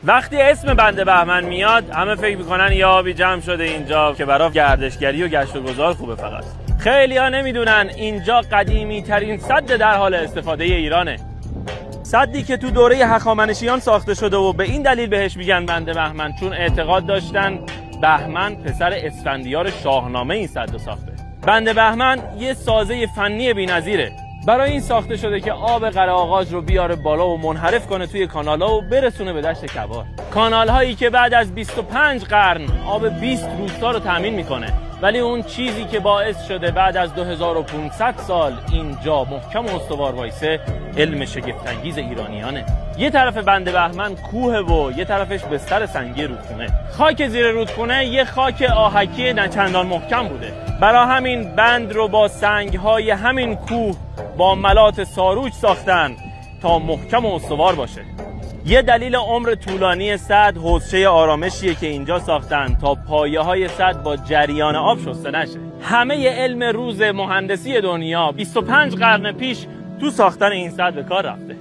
وقتی اسم بند بهمن میاد همه فکر میکنن یه آبی جمع شده اینجا که برای گردشگری و گشت و گذار خوبه. فقط خیلی‌ها نمیدونن اینجا قدیمی ترین سد در حال استفاده ایرانه. سدی که تو دوره هخامنشیان ساخته شده و به این دلیل بهش میگن بند بهمن چون اعتقاد داشتن بهمن پسر اسفندیار شاهنامه این سد رو ساخته. بند بهمن یه سازه فنی بی‌نظیره. برای این ساخته شده که آب قره‌آغاج رو بیاره بالا و منحرف کنه توی کانال‌ها و برسونه به دشت کوار. کانال‌هایی که بعد از 25 قرن آب 20 روستا رو تامین میکنه. ولی اون چیزی که باعث شده بعد از 2500 سال اینجا محکم و استوار وایسه علم شگفت‌انگیز ایرانیانه. یه طرف بند بهمن کوه و یه طرفش بستر سنگی رودخونه. خاک زیر رودخونه یه خاک آهکی نه چندان محکم بوده. برای همین بند رو با سنگ‌های همین کوه با ملات ساروج ساختن تا محکم و استوار باشه. یه دلیل عمر طولانی سد حوضچه آرامشیه که اینجا ساختن تا پایه‌های سد با جریان آب شسته نشه. همه علم روز مهندسی دنیا 25 قرن پیش تو ساختن این سد به کار رفته.